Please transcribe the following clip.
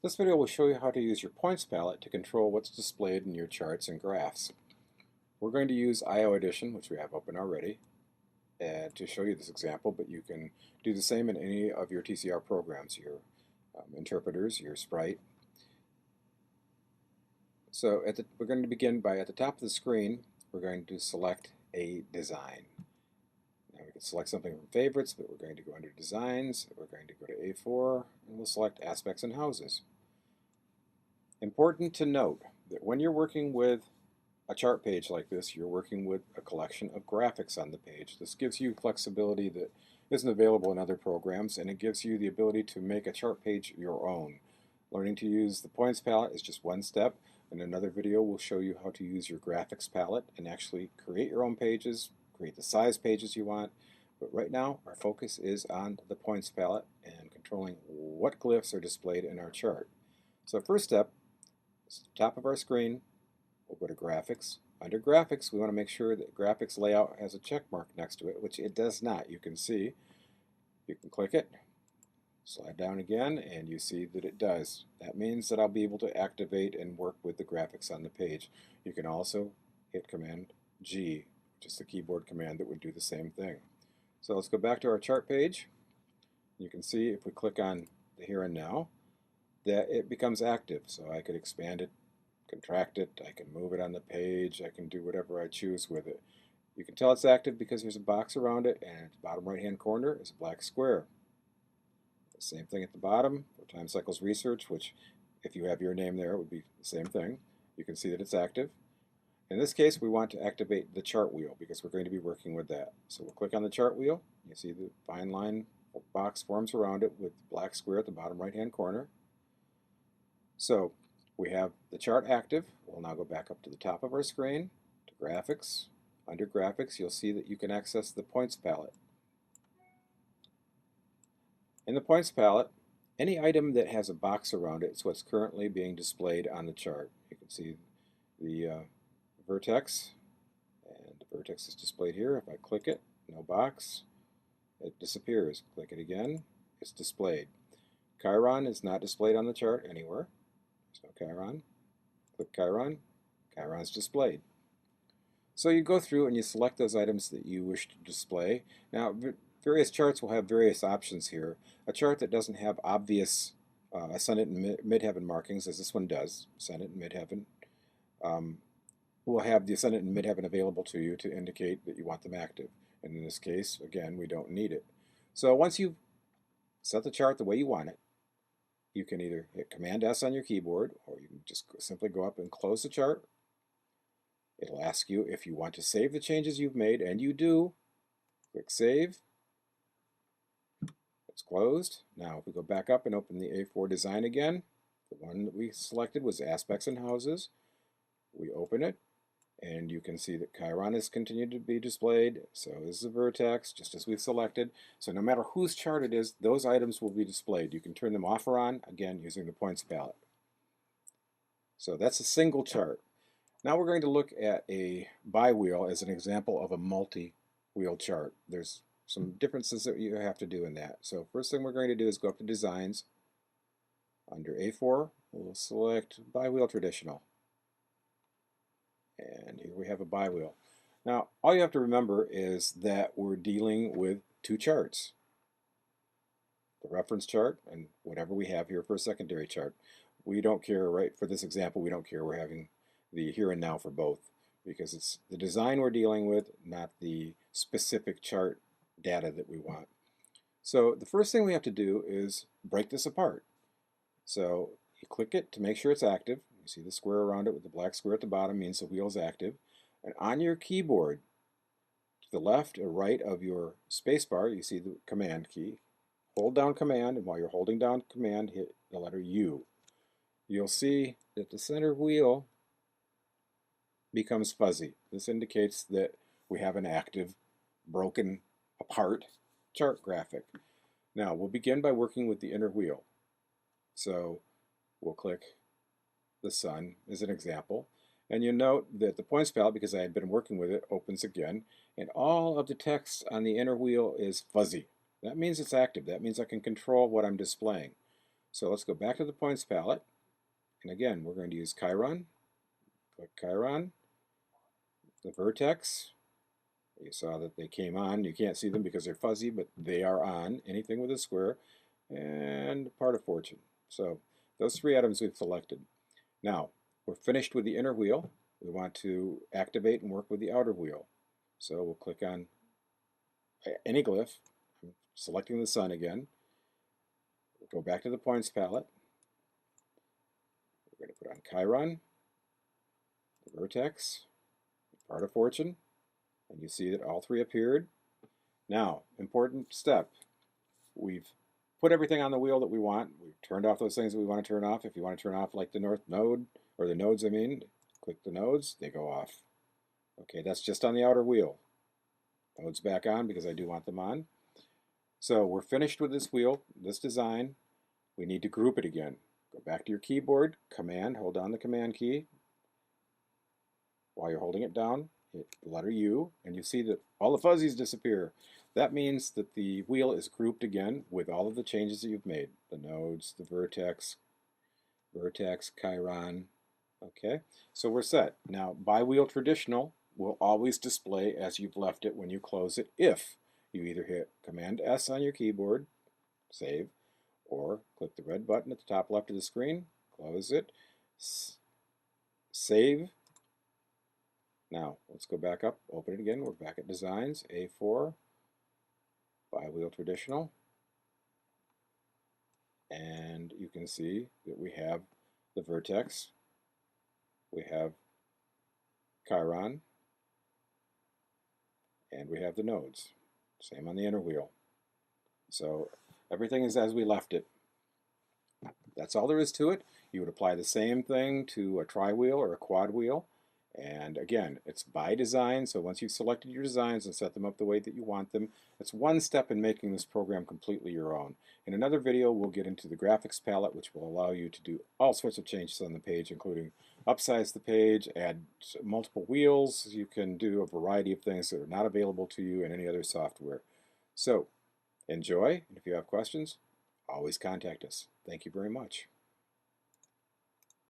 This video will show you how to use your points palette to control what's displayed in your charts and graphs. We're going to use IO Edition, which we have open already, and to show you this example, but you can do the same in any of your TCR programs, your interpreters, your sprite. So we're going to begin by, at the top of the screen, we're going to select a design. Now we can select something from favorites, but we're going to go under designs, we're going to go to A4, and we'll select aspects and houses. Important to note that when you're working with a chart page like this, you're working with a collection of graphics on the page. This gives you flexibility that isn't available in other programs, and it gives you the ability to make a chart page your own. Learning to use the points palette is just one step. In another video, we'll show you how to use your graphics palette and actually create your own pages, create the size pages you want. But right now, our focus is on the points palette and controlling what glyphs are displayed in our chart. So first step, top of our screen, we'll go to Graphics. Under Graphics, we want to make sure that Graphics Layout has a check mark next to it, which it does not. You can see. You can click it, slide down again, and you see that it does. That means that I'll be able to activate and work with the graphics on the page. You can also hit Command G, which is the keyboard command that would do the same thing. So let's go back to our chart page. You can see if we click on the Here and Now, that it becomes active. So I could expand it, contract it, I can move it on the page, I can do whatever I choose with it. You can tell it's active because there's a box around it, and at the bottom right hand corner is a black square. The same thing at the bottom for Time Cycles Research, which if you have your name there, it would be the same thing. You can see that it's active. In this case, we want to activate the chart wheel because we're going to be working with that. So we'll click on the chart wheel. You see the fine line box forms around it with the black square at the bottom right hand corner. So we have the chart active. We'll now go back up to the top of our screen to Graphics. Under Graphics, you'll see that you can access the Points palette. In the Points palette, any item that has a box around it is what's currently being displayed on the chart. You can see the vertex, and the vertex is displayed here. If I click it, no box, it disappears. Click it again, it's displayed. Chiron is not displayed on the chart anywhere. There's no Chiron. Click Chiron. Chiron's displayed. So you go through and you select those items that you wish to display. Now, various charts will have various options here. A chart that doesn't have obvious ascendant and midheaven markings, as this one does, ascendant and midheaven, will have the ascendant and midheaven available to you to indicate that you want them active. And in this case, again, we don't need it. So once you've set the chart the way you want it, you can either hit Command S on your keyboard, or you can just simply go up and close the chart. It'll ask you if you want to save the changes you've made, and you do. Click Save. It's closed. Now if we go back up and open the A4 design again, the one that we selected was Aspects and Houses. We open it, and you can see that Chiron has continued to be displayed. So is the vertex, just as we've selected. So no matter whose chart it is, those items will be displayed. You can turn them off or on, again, using the points palette. So that's a single chart. Now we're going to look at a bi-wheel as an example of a multi-wheel chart. There's some differences that you have to do in that. So first thing we're going to do is go up to Designs. Under A4, we'll select bi-wheel traditional. And here we have a bi-wheel. Now, all you have to remember is that we're dealing with two charts. The reference chart and whatever we have here for a secondary chart. We don't care, right? For this example, we don't care. We're having the here and now for both because it's the design we're dealing with, not the specific chart data that we want. So the first thing we have to do is break this apart. So you click it to make sure it's active. You see the square around it with the black square at the bottom means the wheel is active. And on your keyboard, to the left or right of your spacebar, you see the Command key. Hold down Command, and while you're holding down Command, hit the letter U. You'll see that the center wheel becomes fuzzy. This indicates that we have an active, broken apart chart graphic. Now we'll begin by working with the inner wheel. So we'll click the sun as an example, and you'll note that the points palette, because I had been working with it, opens again, and all of the text on the inner wheel is fuzzy. That means it's active. That means I can control what I'm displaying. So let's go back to the points palette. And again, we're going to use Chiron. Click Chiron, the vertex. You saw that they came on. You can't see them because they're fuzzy, but they are on. Anything with a square. And part of fortune. So those three items we've selected. Now, we're finished with the inner wheel. We want to activate and work with the outer wheel. So we'll click on any glyph. I'm selecting the sun again. We'll go back to the points palette. We're going to put on Chiron, the vertex, part of fortune, and you see that all three appeared. Now, important step. We've put everything on the wheel that we want. We've turned off those things that we want to turn off. If you want to turn off like the north node, or the nodes I mean, click the nodes, they go off. Okay, that's just on the outer wheel. Nodes back on because I do want them on. So we're finished with this wheel, this design. We need to group it again. Go back to your keyboard, Command, hold down the Command key. While you're holding it down, hit the letter U, and you see that all the fuzzies disappear. That means that the wheel is grouped again with all of the changes that you've made. The nodes, the vertex, Chiron. Okay, so we're set. Now, by wheel traditional will always display as you've left it when you close it if you either hit Command S on your keyboard, save, or click the red button at the top left of the screen, close it, save. Now, let's go back up, open it again. We're back at Designs, A4, by wheel traditional. And you can see that we have the vertex, we have Chiron, and we have the nodes. Same on the inner wheel. So everything is as we left it. That's all there is to it. You would apply the same thing to a tri-wheel or a quad wheel. And again, it's by design, so once you've selected your designs and set them up the way that you want them, it's one step in making this program completely your own. In another video, we'll get into the graphics palette, which will allow you to do all sorts of changes on the page, including upsize the page, add multiple wheels. You can do a variety of things that are not available to you in any other software. So, enjoy, and if you have questions, always contact us. Thank you very much.